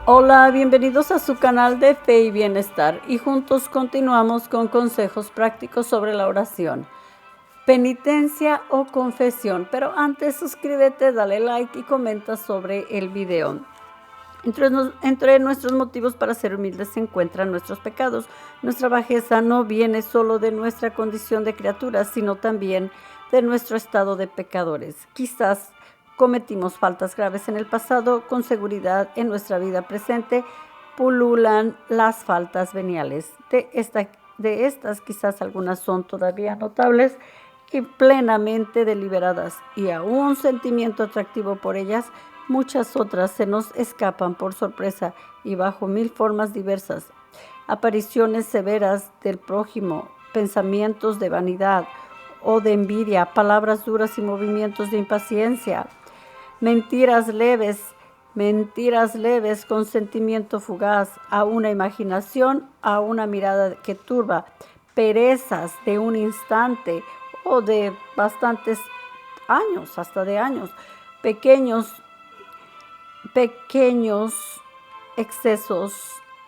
Hola, bienvenidos a su canal de Fe y Bienestar y juntos continuamos con consejos prácticos sobre la oración, penitencia o confesión. Pero antes suscríbete, dale like y comenta sobre el video. Entre nuestros motivos para ser humildes se encuentran nuestros pecados. Nuestra bajeza no viene solo de nuestra condición de criaturas, sino también de nuestro estado de pecadores. Quizás cometimos faltas graves en el pasado, con seguridad en nuestra vida presente pululan las faltas veniales. De estas quizás algunas son todavía notables y plenamente deliberadas, y a un sentimiento atractivo por ellas, muchas otras se nos escapan por sorpresa y bajo mil formas diversas. Apariciones severas del prójimo, pensamientos de vanidad o de envidia, palabras duras y movimientos de impaciencia, mentiras leves con sentimiento fugaz, a una imaginación, a una mirada que turba, perezas de un instante o de bastantes años, hasta de años, pequeños excesos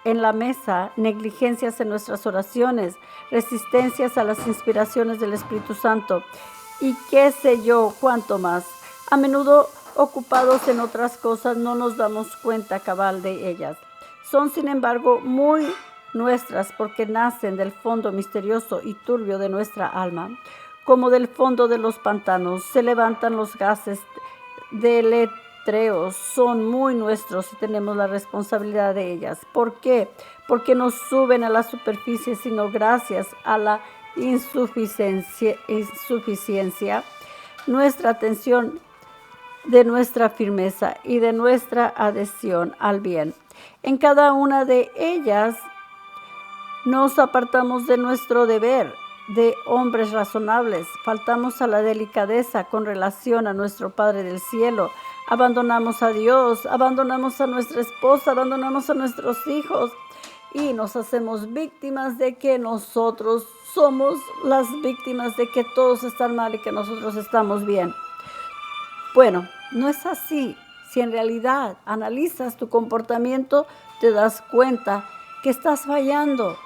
en la mesa, negligencias en nuestras oraciones, resistencias a las inspiraciones del Espíritu Santo y qué sé yo cuánto más. A menudo ocupados en otras cosas no nos damos cuenta cabal de ellas. Son sin embargo muy nuestras porque nacen del fondo misterioso y turbio de nuestra alma. Como del fondo de los pantanos se levantan los gases deletreos, son muy nuestros y tenemos la responsabilidad de ellas. ¿Por qué? Porque no suben a la superficie, sino gracias a la insuficiencia, nuestra atención, de nuestra firmeza y de nuestra adhesión al bien. En cada una de ellas nos apartamos de nuestro deber de hombres razonables, faltamos a la delicadeza con relación a nuestro Padre del Cielo, abandonamos a Dios, abandonamos a nuestra esposa, abandonamos a nuestros hijos y nos hacemos víctimas de que nosotros somos las víctimas de que todos están mal y que nosotros estamos bien. Bueno, no es así. Si en realidad analizas tu comportamiento, te das cuenta que estás fallando.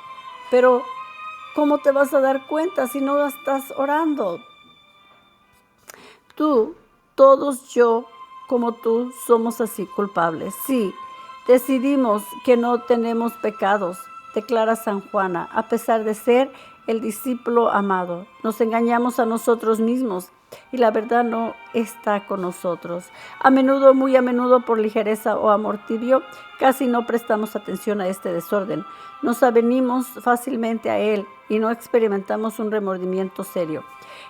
Pero, ¿cómo te vas a dar cuenta si no estás orando? Tú, todos, yo, como tú, somos así culpables. Sí, decidimos que no tenemos pecados, declara San Juana, a pesar de ser el discípulo amado. Nos engañamos a nosotros mismos y la verdad no está con nosotros. A menudo, muy a menudo, por ligereza o amor tibio, casi no prestamos atención a este desorden. Nos avenimos fácilmente a él y no experimentamos un remordimiento serio.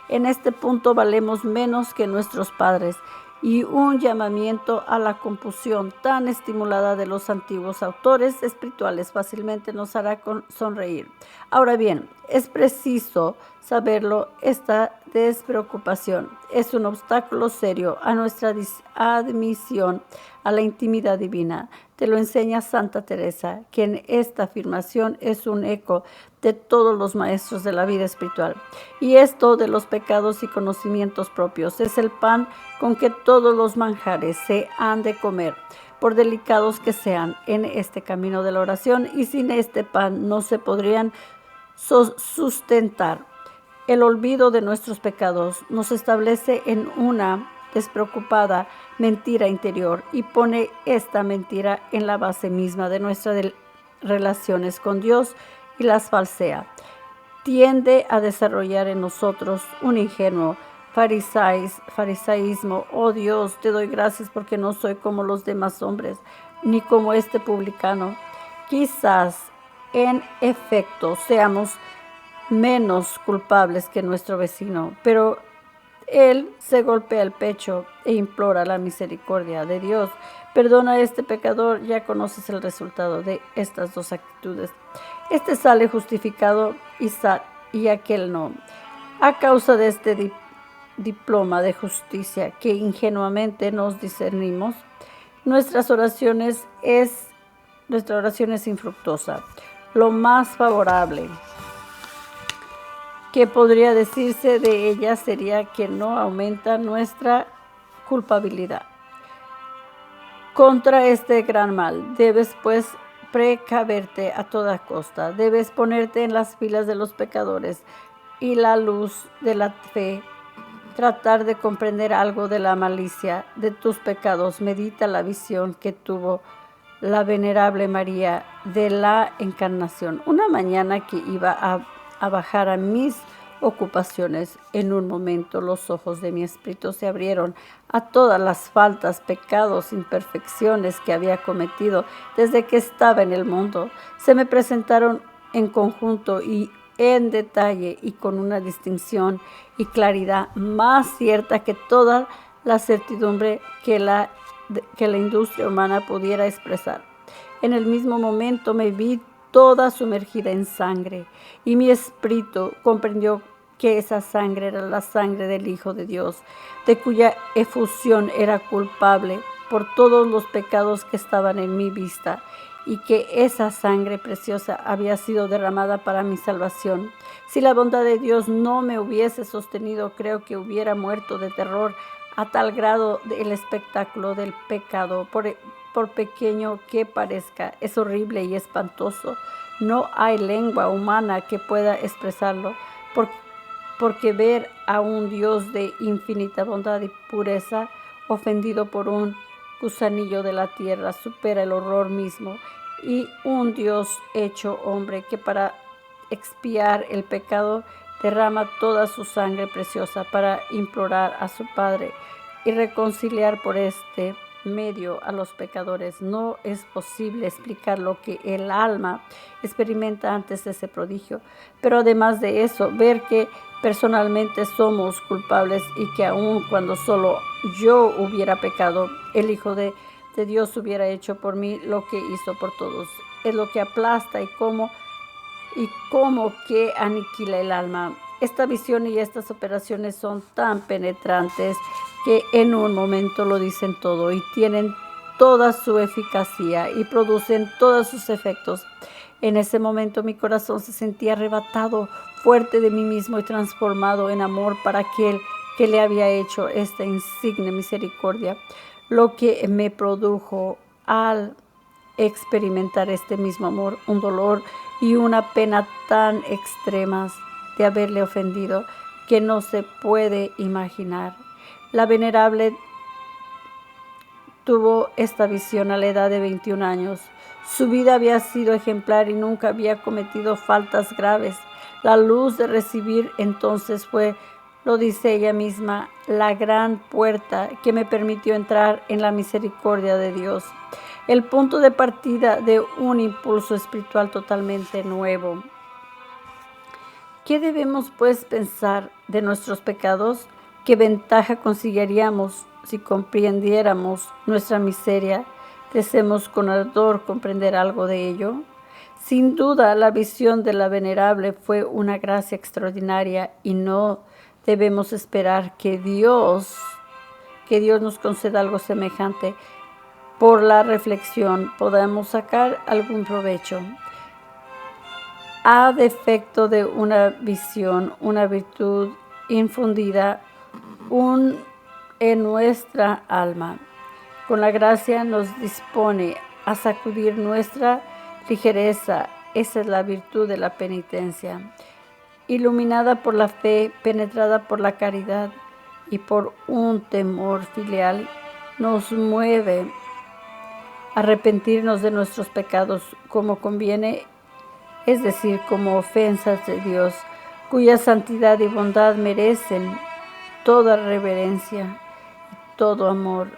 En este punto valemos menos que nuestros padres, y un llamamiento a la compulsión tan estimulada de los antiguos autores espirituales fácilmente nos hará sonreír. Ahora bien, es preciso saberlo, esta despreocupación es un obstáculo serio a nuestra admisión a la intimidad divina. Te lo enseña Santa Teresa, quien esta afirmación es un eco de todos los maestros de la vida espiritual. Y esto de los pecados y conocimientos propios es el pan con que todos los manjares se han de comer, por delicados que sean, en este camino de la oración, y sin este pan no se podrían sustentar. El olvido de nuestros pecados nos establece en una despreocupada mentira interior y pone esta mentira en la base misma de nuestras relaciones con Dios y las falsea. Tiende a desarrollar en nosotros un ingenuo farisaísmo. Oh Dios, te doy gracias porque no soy como los demás hombres, ni como este publicano. Quizás, en efecto, seamos menos culpables que nuestro vecino, pero él se golpea el pecho e implora la misericordia de Dios. Perdona a este pecador, ya conoces el resultado de estas dos actitudes. Este sale justificado y aquel no. A causa de este diploma de justicia que ingenuamente nos discernimos, nuestra oración es infructuosa. Lo más favorable que podría decirse de ella sería que no aumenta nuestra culpabilidad. contra este gran mal. Debes pues precaverte a toda costa. Debes ponerte en las filas de los pecadores y la luz de la fe. Tratar de comprender algo de la malicia de tus pecados. Medita la visión que tuvo la venerable María de la Encarnación. Una mañana que iba a bajar a mis ocupaciones, en un momento los ojos de mi espíritu se abrieron a todas las faltas, pecados, imperfecciones que había cometido desde que estaba en el mundo. Se me presentaron en conjunto y en detalle y con una distinción y claridad más cierta que toda la certidumbre que la industria humana pudiera expresar. En el mismo momento me vi toda sumergida en sangre y mi espíritu comprendió que esa sangre era la sangre del Hijo de Dios, de cuya efusión era culpable por todos los pecados que estaban en mi vista, y que esa sangre preciosa había sido derramada para mi salvación. Si la bondad de Dios no me hubiese sostenido, creo que hubiera muerto de terror, a tal grado el espectáculo del pecado, por pequeño que parezca, es horrible y espantoso. No hay lengua humana que pueda expresarlo, porque ver a un Dios de infinita bondad y pureza ofendido por un gusanillo de la tierra supera el horror mismo. Y un Dios hecho hombre que para expiar el pecado derrama toda su sangre preciosa para implorar a su Padre y reconciliar por este medio a los pecadores. No es posible explicar lo que el alma experimenta antes de ese prodigio, pero además de eso, ver que personalmente somos culpables y que aun cuando solo yo hubiera pecado, el Hijo de Dios hubiera hecho por mí lo que hizo por todos. Es lo que aplasta y como que aniquila el alma. Esta visión y estas operaciones son tan penetrantes que en un momento lo dicen todo y tienen toda su eficacia y producen todos sus efectos. En ese momento mi corazón se sentía arrebatado, fuerte de mí mismo y transformado en amor para aquel que le había hecho esta insigne misericordia, lo que me produjo al experimentar este mismo amor, un dolor y una pena tan extremas de haberle ofendido que no se puede imaginar. La venerable tuvo esta visión a la edad de 21 años. Su vida había sido ejemplar y nunca había cometido faltas graves. La luz de recibir entonces fue, lo dice ella misma, la gran puerta que me permitió entrar en la misericordia de Dios. El punto de partida de un impulso espiritual totalmente nuevo. ¿Qué debemos pues pensar de nuestros pecados? ¿Qué ventaja conseguiríamos si comprendiéramos nuestra miseria? ¿Deseamos con ardor comprender algo de ello? Sin duda, la visión de la venerable fue una gracia extraordinaria y no debemos esperar que Dios nos conceda algo semejante. Por la reflexión podamos sacar algún provecho. A defecto de una visión, una virtud infundida en nuestra alma, con la gracia nos dispone a sacudir nuestra ligereza. Esa es la virtud de la penitencia. Iluminada por la fe, penetrada por la caridad y por un temor filial, nos mueve a arrepentirnos de nuestros pecados como conviene, es decir, como ofensas de Dios, cuya santidad y bondad merecen toda reverencia y todo amor.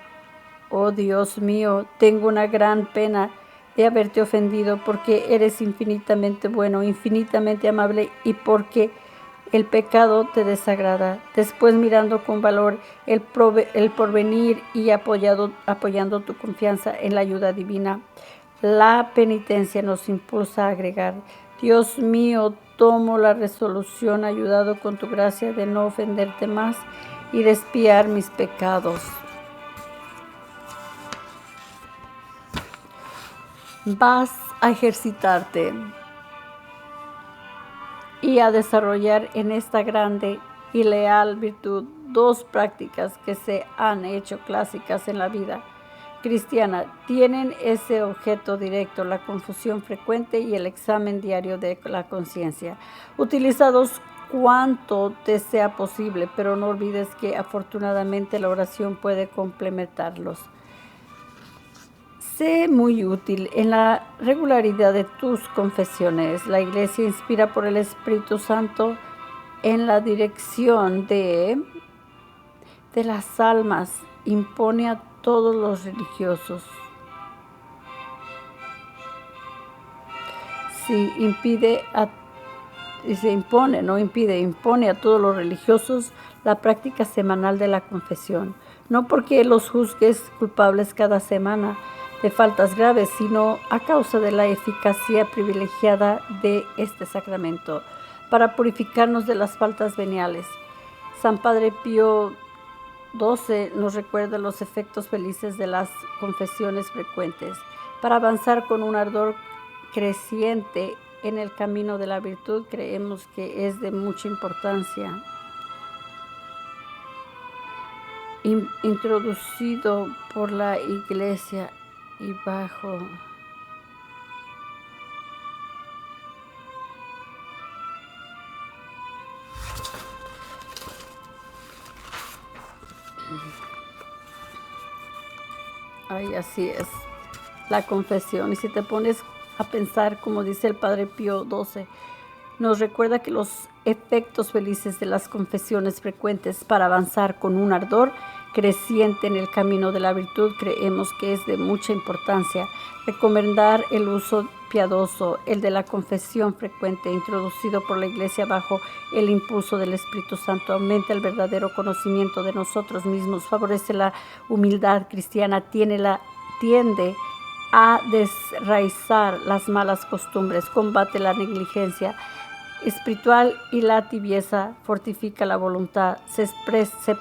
Oh Dios mío, tengo una gran pena de haberte ofendido, porque eres infinitamente bueno, infinitamente amable, y porque el pecado te desagrada. Después, mirando con valor el porvenir y apoyando tu confianza en la ayuda divina, la penitencia nos impulsa a agregar: Dios mío, tomo la resolución, ayudado con tu gracia, de no ofenderte más y de expiar mis pecados. Vas a ejercitarte y a desarrollar en esta grande y leal virtud dos prácticas que se han hecho clásicas en la vida cristiana tienen ese objeto directo, la confusión frecuente y el examen diario de la conciencia. Utilizados cuanto te sea posible, pero no olvides que afortunadamente la oración puede complementarlos. Sé muy útil en la regularidad de tus confesiones. La Iglesia inspira por el Espíritu Santo en la dirección de las almas. Impone a todos los religiosos. Si impone a todos los religiosos la práctica semanal de la confesión. No porque los juzgues culpables cada semana de faltas graves, sino a causa de la eficacia privilegiada de este sacramento para purificarnos de las faltas veniales. San Padre Pío XII nos recuerda los efectos felices de las confesiones frecuentes. Para avanzar con un ardor creciente en el camino de la virtud, creemos que es de mucha importancia. Introducido por la Iglesia y bajo así es la confesión. Y si te pones a pensar, como dice el Padre Pío XII, nos recuerda que los efectos felices de las confesiones frecuentes para avanzar con un ardor creciente en el camino de la virtud, creemos que es de mucha importancia recomendar el uso piadoso, el de la confesión frecuente, introducido por la Iglesia bajo el impulso del Espíritu Santo. Aumenta el verdadero conocimiento de nosotros mismos, favorece la humildad cristiana, tiende a desraizar las malas costumbres, combate la negligencia espiritual y la tibieza, fortifica la voluntad, se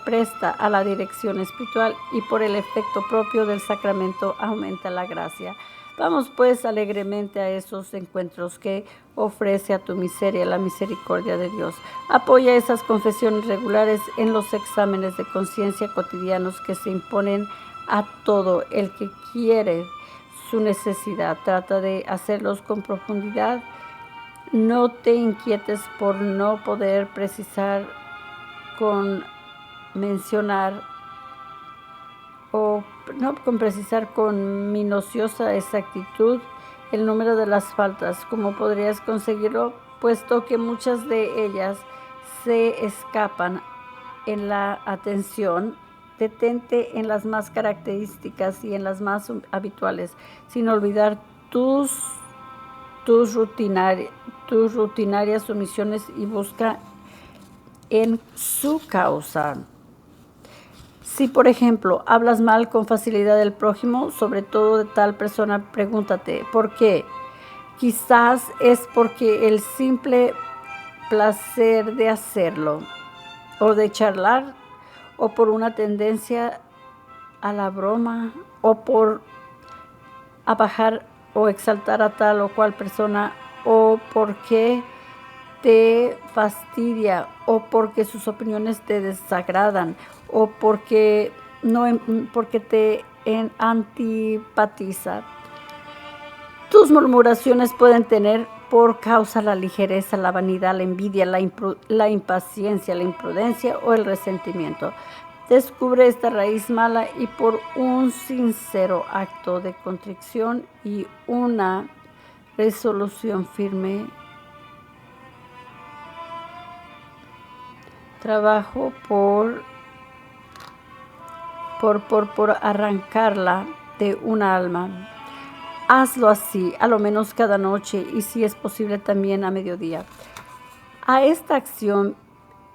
presta a la dirección espiritual y por el efecto propio del sacramento aumenta la gracia. Vamos pues alegremente a esos encuentros que ofrece a tu miseria la misericordia de Dios. Apoya esas confesiones regulares en los exámenes de conciencia cotidianos que se imponen a todo el que quiere su necesidad. Trata de hacerlos con profundidad. No te inquietes por no poder precisar con minuciosa exactitud el número de las faltas. ¿Cómo podrías conseguirlo? Puesto que muchas de ellas se escapan en la atención, detente en las más características y en las más habituales, sin olvidar tus rutinarias sumisiones y busca en su causa. Si, por ejemplo, hablas mal con facilidad del prójimo, sobre todo de tal persona, pregúntate, ¿por qué? Quizás es porque el simple placer de hacerlo, o de charlar, o por una tendencia a la broma, o por abajar o exaltar a tal o cual persona, o porque te fastidia, o porque sus opiniones te desagradan, o porque te antipatiza. Tus murmuraciones pueden tener por causa la ligereza, la vanidad, la envidia, la impaciencia, la imprudencia o el resentimiento. Descubre esta raíz mala y por un sincero acto de contrición y una resolución firme, trabajo por arrancarla de una alma. Hazlo así, a lo menos cada noche y si es posible también a mediodía. A esta acción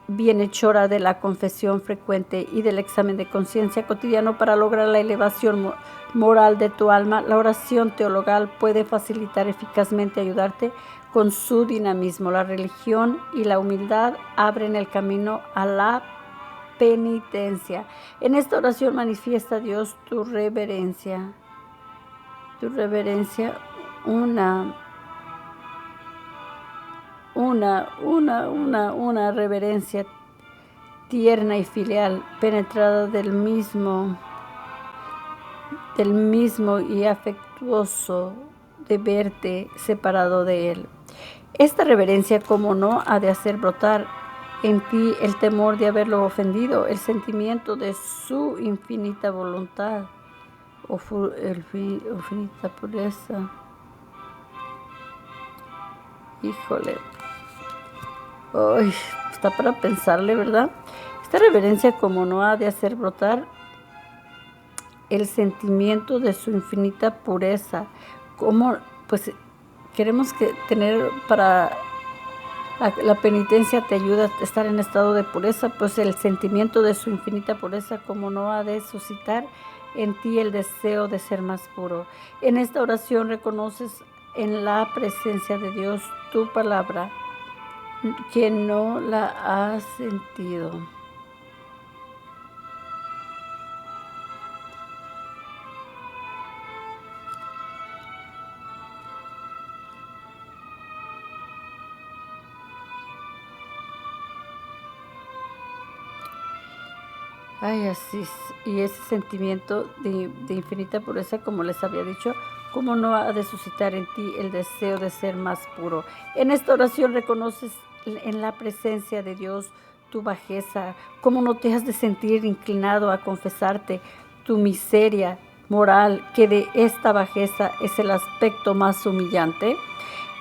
bienhechora de la confesión frecuente y del examen de conciencia cotidiano para lograr la elevación moral de tu alma, la oración teologal puede facilitar eficazmente ayudarte con su dinamismo. La religión y la humildad abren el camino a la penitencia. En esta oración manifiesta a Dios tu reverencia, una reverencia tierna y filial, penetrada del mismo del mismo y afectuoso de verte separado de Él. Esta reverencia, como no, ha de hacer brotar en ti el temor de haberlo ofendido, el sentimiento de su infinita voluntad o infinita pureza. Híjole. Ay, está para pensarle, ¿verdad? Esta reverencia, como no, ha de hacer brotar el sentimiento de su infinita pureza. Como, pues, queremos tener para la penitencia te ayuda a estar en estado de pureza, pues el sentimiento de su infinita pureza, como no, ha de suscitar en ti el deseo de ser más puro. En esta oración reconoces en la presencia de Dios tu palabra, que no la has sentido. Ay, así es. Y ese sentimiento de infinita pureza, como les había dicho, ¿cómo no ha de suscitar en ti el deseo de ser más puro? En esta oración reconoces en la presencia de Dios tu bajeza, cómo no te has de sentir inclinado a confesarte tu miseria moral, que de esta bajeza es el aspecto más humillante.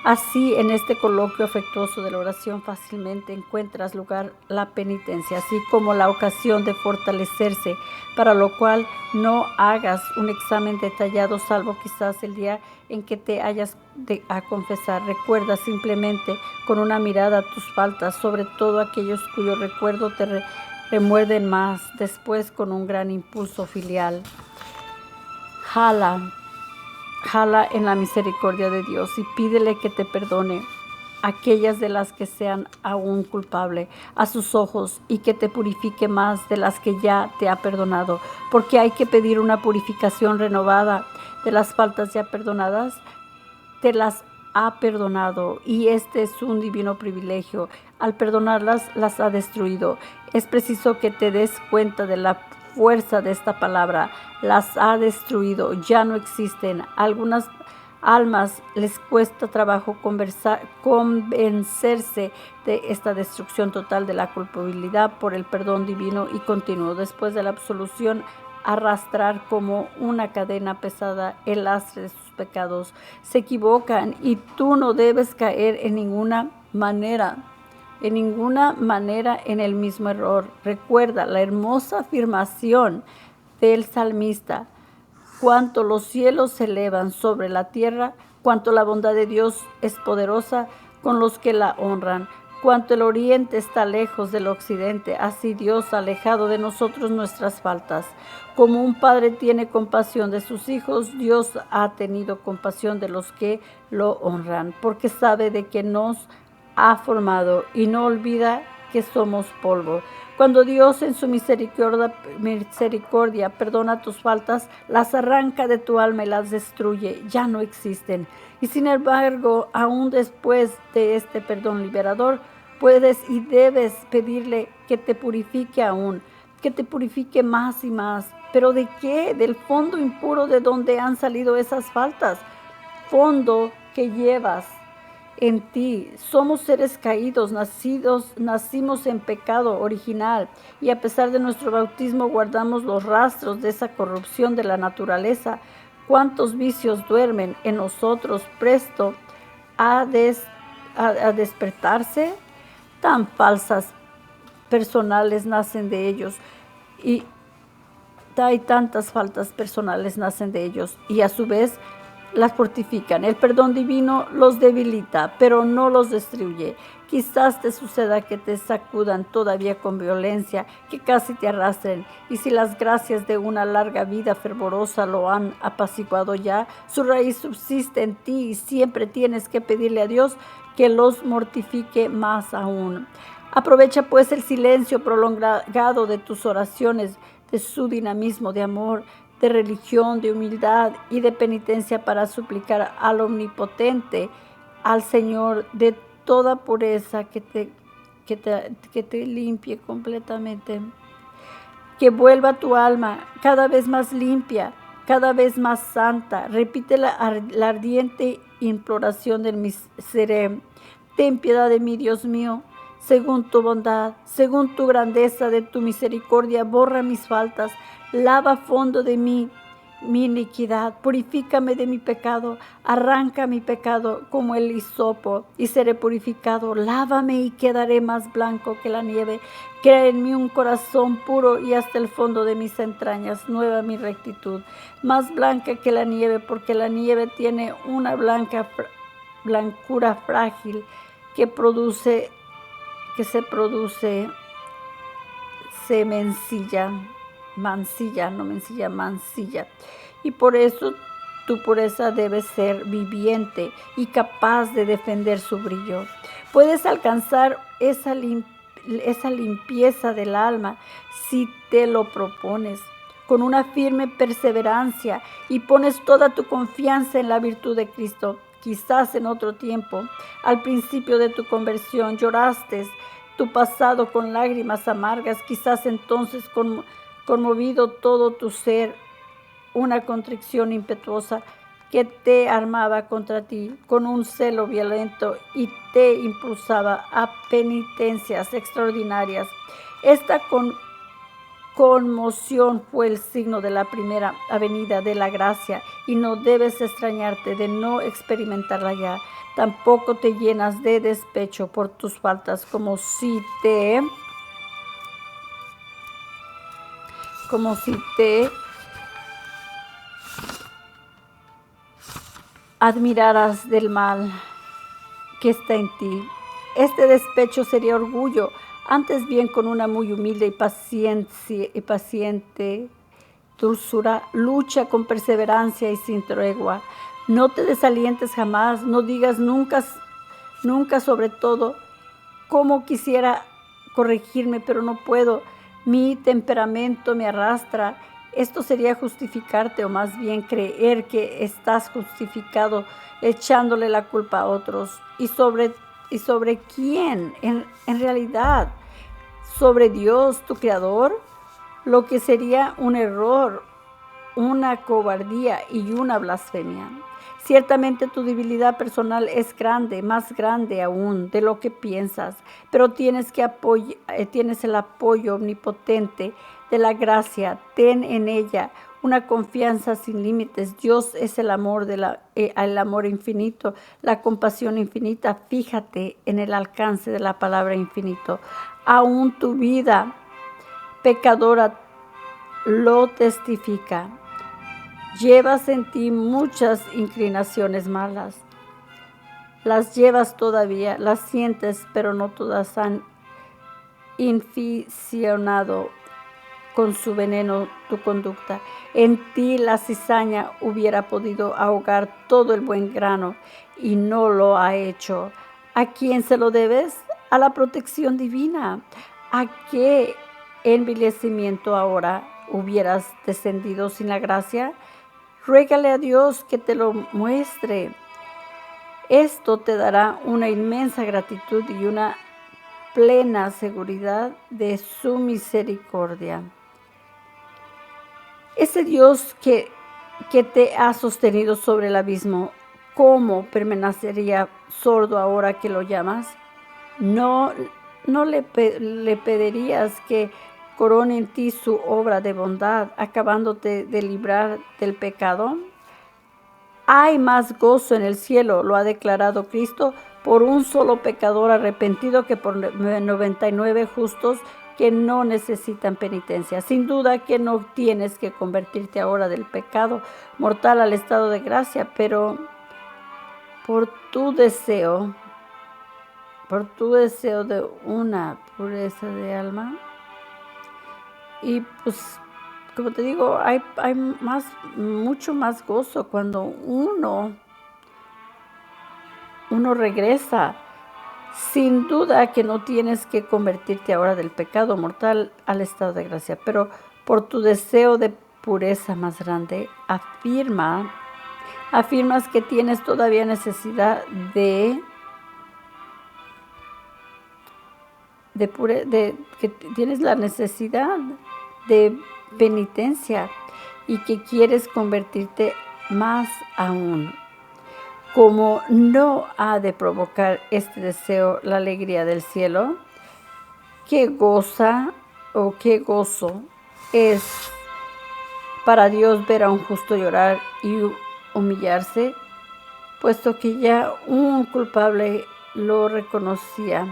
Así, en este coloquio afectuoso de la oración fácilmente encuentras lugar la penitencia, así como la ocasión de fortalecerse, para lo cual no hagas un examen detallado, salvo quizás el día en que te hayas a confesar. Recuerda simplemente con una mirada tus faltas, sobre todo aquellos cuyo recuerdo te remuerden más, después con un gran impulso filial. Jala en la misericordia de Dios y pídele que te perdone aquellas de las que sean aún culpable a sus ojos, y que te purifique más de las que ya te ha perdonado, porque hay que pedir una purificación renovada de las faltas ya perdonadas. Te las ha perdonado, y este es un divino privilegio. Al perdonarlas, las ha destruido. Es preciso que te des cuenta de la fuerza de esta palabra. Las ha destruido, ya no existen. Algunas almas les cuesta trabajo convencerse de esta destrucción total de la culpabilidad por el perdón divino y continuo. Después de la absolución, arrastrar como una cadena pesada el lastre de sus pecados. Se equivocan, y tú no debes caer en ninguna manera en el mismo error. Recuerda la hermosa afirmación del salmista: cuanto los cielos se elevan sobre la tierra, cuanto la bondad de Dios es poderosa con los que la honran. Cuanto el oriente está lejos del occidente, así Dios ha alejado de nosotros nuestras faltas. Como un padre tiene compasión de sus hijos, Dios ha tenido compasión de los que lo honran, porque sabe de que nos ha formado y no olvida que somos polvo. Cuando Dios en su misericordia perdona tus faltas, las arranca de tu alma y las destruye, ya no existen. Y sin embargo, aún después de este perdón liberador, puedes y debes pedirle que te purifique aún, que te purifique más y más. ¿Pero de qué? Del fondo impuro de donde han salido esas faltas, fondo que llevas en ti. Somos seres caídos, nacimos en pecado original, y a pesar de nuestro bautismo guardamos los rastros de esa corrupción de la naturaleza. ¿Cuántos vicios duermen en nosotros presto a despertarse? Tan falsas personales nacen de ellos, y hay tantas faltas personales nacen de ellos, y a su vez las fortifican. El perdón divino los debilita, pero no los destruye. Quizás te suceda que te sacudan todavía con violencia, que casi te arrastren, y si las gracias de una larga vida fervorosa lo han apaciguado ya, su raíz subsiste en ti, y siempre tienes que pedirle a Dios que los mortifique más aún. Aprovecha pues el silencio prolongado de tus oraciones, de su dinamismo de amor, de religión, de humildad y de penitencia, para suplicar al Omnipotente, al Señor, de toda pureza, que te limpie completamente, que vuelva tu alma cada vez más limpia cada vez más santa. Repite la ardiente imploración de mi ser. Ten piedad de mí, Dios mío, según tu bondad, según tu grandeza de tu misericordia, borra mis faltas, lava a fondo de mí mi iniquidad, purifícame de mi pecado, arranca mi pecado como el hisopo y seré purificado, lávame y quedaré más blanco que la nieve, crea en mí un corazón puro y hasta el fondo de mis entrañas, nueva mi rectitud, más blanca que la nieve, porque la nieve tiene una blancura frágil que se mancilla. Y por eso tu pureza debe ser viviente y capaz de defender su brillo. Puedes alcanzar esa limpieza del alma si te lo propones con una firme perseverancia y pones toda tu confianza en la virtud de Cristo. Quizás en otro tiempo, al principio de tu conversión, lloraste tu pasado con lágrimas amargas, quizás entonces conmovido todo tu ser, una contrición impetuosa que te armaba contra ti con un celo violento y te impulsaba a penitencias extraordinarias. Esta conmoción fue el signo de la primera avenida de la gracia y no debes extrañarte de no experimentarla ya. Tampoco te llenas de despecho por tus faltas como si te admiraras del mal que está en ti. Este despecho sería orgullo, antes bien con una muy humilde y paciente dulzura, lucha con perseverancia y sin tregua. No te desalientes jamás, no digas nunca sobre todo, cómo quisiera corregirme, pero no puedo. Mi temperamento me arrastra. Esto sería justificarte o más bien creer que estás justificado echándole la culpa a otros. ¿Y sobre quién? En realidad, ¿sobre Dios, tu Creador? Lo que sería un error, una cobardía y una blasfemia. Ciertamente tu debilidad personal es grande, más grande aún de lo que piensas, pero tienes el apoyo omnipotente de la gracia. Ten en ella una confianza sin límites. Dios es el amor, el amor infinito, la compasión infinita. Fíjate en el alcance de la palabra infinito. Aún tu vida pecadora lo testifica. Llevas en ti muchas inclinaciones malas. Las llevas todavía, las sientes, pero no todas han inficionado con su veneno tu conducta. En ti la cizaña hubiera podido ahogar todo el buen grano y no lo ha hecho. ¿A quién se lo debes? A la protección divina. ¿A qué envilecimiento ahora hubieras descendido sin la gracia? Ruégale a Dios que te lo muestre. Esto te dará una inmensa gratitud y una plena seguridad de su misericordia. Ese Dios que te ha sostenido sobre el abismo, ¿cómo permanecería sordo ahora que lo llamas? ¿No le pedirías que corone en ti su obra de bondad, acabándote de librar del pecado? Hay más gozo en el cielo, lo ha declarado Cristo, por un solo pecador arrepentido que por 99 justos que no necesitan penitencia. Sin duda que no tienes que convertirte ahora del pecado mortal al estado de gracia, pero por tu deseo de una pureza de alma. Y pues, como te digo, hay mucho más gozo cuando uno regresa. Sin duda que no tienes que convertirte ahora del pecado mortal al estado de gracia, pero por tu deseo de pureza más grande, afirmas que tienes todavía necesidad que tienes la necesidad de penitencia y que quieres convertirte más aún. Como no ha de provocar este deseo la alegría del cielo, qué gozo es para Dios ver a un justo llorar y humillarse, puesto que ya un culpable lo reconocía.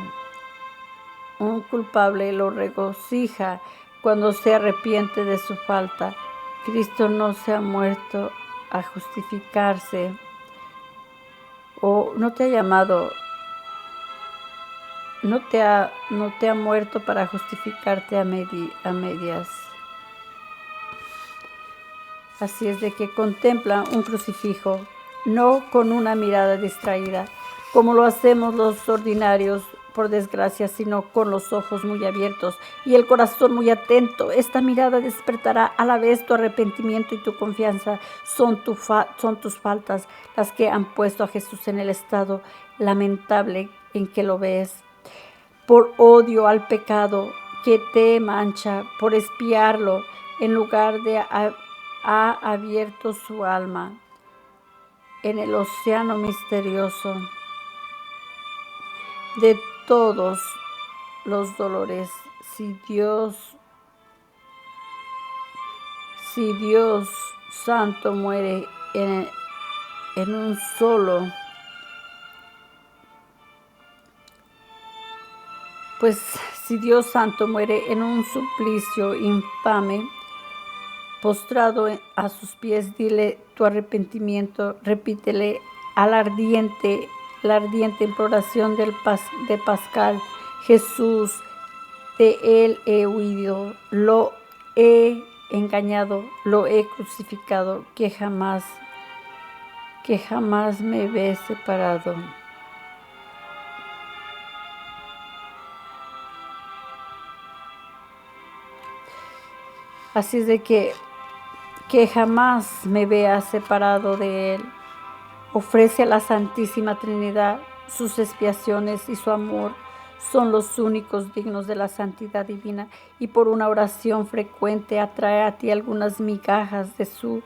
Un culpable lo regocija cuando se arrepiente de su falta. Cristo no se ha muerto a justificarse, o no te ha llamado, no te ha muerto para justificarte a medias. Así es de que contempla un crucifijo, no con una mirada distraída, como lo hacemos los ordinarios, por desgracia, sino con los ojos muy abiertos y el corazón muy atento. Esta mirada despertará a la vez tu arrepentimiento y tu confianza. Son tus faltas las que han puesto a Jesús en el estado lamentable en que lo ves. Por odio al pecado que te mancha, por espiarlo, en lugar de ha abierto su alma en el océano misterioso de todos los dolores. Si Dios Santo muere en un solo, pues si Dios Santo muere en un suplicio infame, postrado a sus pies, dile tu arrepentimiento, repítele la ardiente imploración de Pascal. Jesús, de él he huido, lo he engañado, lo he crucificado, que jamás me ve separado. Así es de que jamás me vea separado de él. Ofrece a la Santísima Trinidad sus expiaciones y su amor. Son los únicos dignos de la santidad divina, y por una oración frecuente atrae a ti algunas migajas de su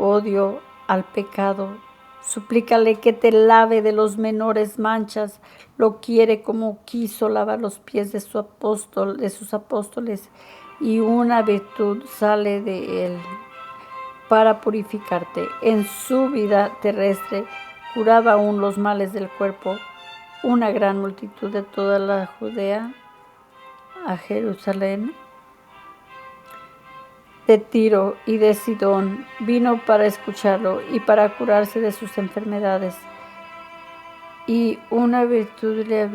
odio al pecado. Suplícale que te lave de los menores manchas. Lo quiere como quiso lavar los pies de sus apóstoles, y una virtud sale de él para purificarte. En su vida terrestre curaba aún los males del cuerpo. Una gran multitud de toda la Judea a Jerusalén, de Tiro y de Sidón, vino para escucharlo y para curarse de sus enfermedades. Y una virtud le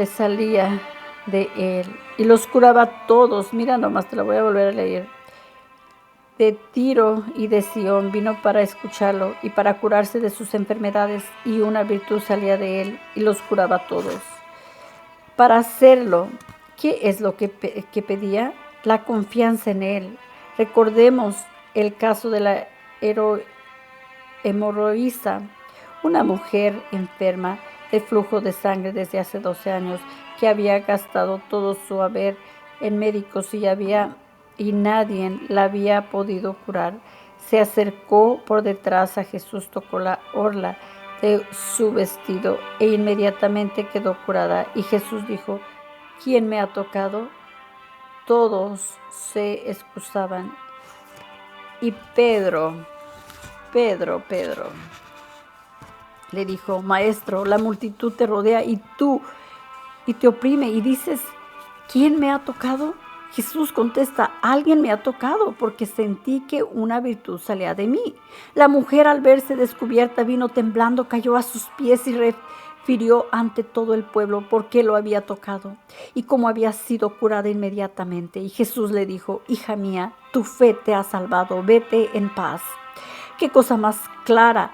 salía de él y los curaba a todos. Mira nomás, te la voy a volver a leer. De Tiro y de Sidón vino para escucharlo y para curarse de sus enfermedades, y una virtud salía de él y los curaba a todos. Para hacerlo, ¿qué es lo que pedía? La confianza en él. Recordemos el caso de la hemorroísa, una mujer enferma de flujo de sangre desde hace 12 años, que había gastado todo su haber en médicos y nadie la había podido curar. Se acercó por detrás a Jesús, tocó la orla de su vestido e inmediatamente quedó curada. Y Jesús dijo: ¿quién me ha tocado? Todos se excusaban. Y Pedro le dijo: Maestro, la multitud te rodea y te oprime, y dices: ¿quién me ha tocado? Jesús contesta: alguien me ha tocado, porque sentí que una virtud salía de mí. La mujer, al verse descubierta, vino temblando, cayó a sus pies y refirió ante todo el pueblo por qué lo había tocado y cómo había sido curada inmediatamente. Y Jesús le dijo: hija mía, tu fe te ha salvado, vete en paz. Qué cosa más clara,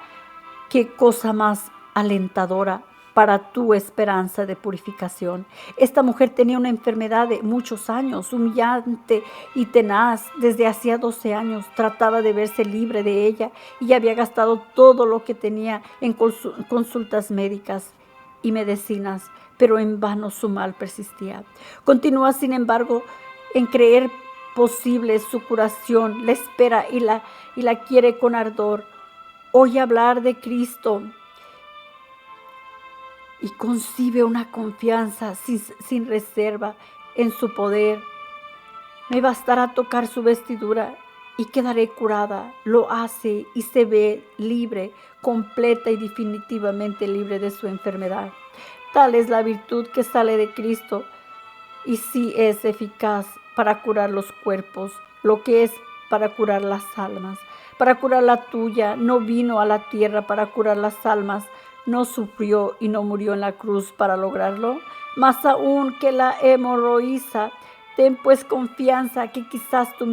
qué cosa más alentadora para tu esperanza de purificación. Esta mujer tenía una enfermedad de muchos años, humillante y tenaz. Desde hacía 12 años trataba de verse libre de ella y había gastado todo lo que tenía en consultas médicas y medicinas, pero en vano su mal persistía. Continúa, sin embargo, en creer posible su curación, la espera y la quiere con ardor. Oye hablar de Cristo y concibe una confianza sin reserva en su poder. Me bastará tocar su vestidura y quedaré curada. Lo hace y se ve libre, completa y definitivamente libre de su enfermedad. Tal es la virtud que sale de Cristo y sí es eficaz para curar los cuerpos, lo que es para curar las almas. Para curar la tuya, no vino a la tierra para curar las almas, no sufrió y no murió en la cruz para lograrlo. Más aún que la hemorroísa, ten pues confianza que quizás tus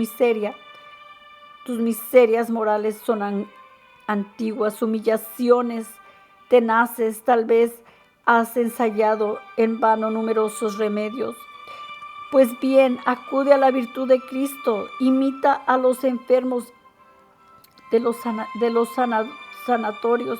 miserias morales son antiguas, humillaciones tenaces, tal vez has ensayado en vano numerosos remedios. Pues bien, acude a la virtud de Cristo, imita a los enfermos de los sanatorios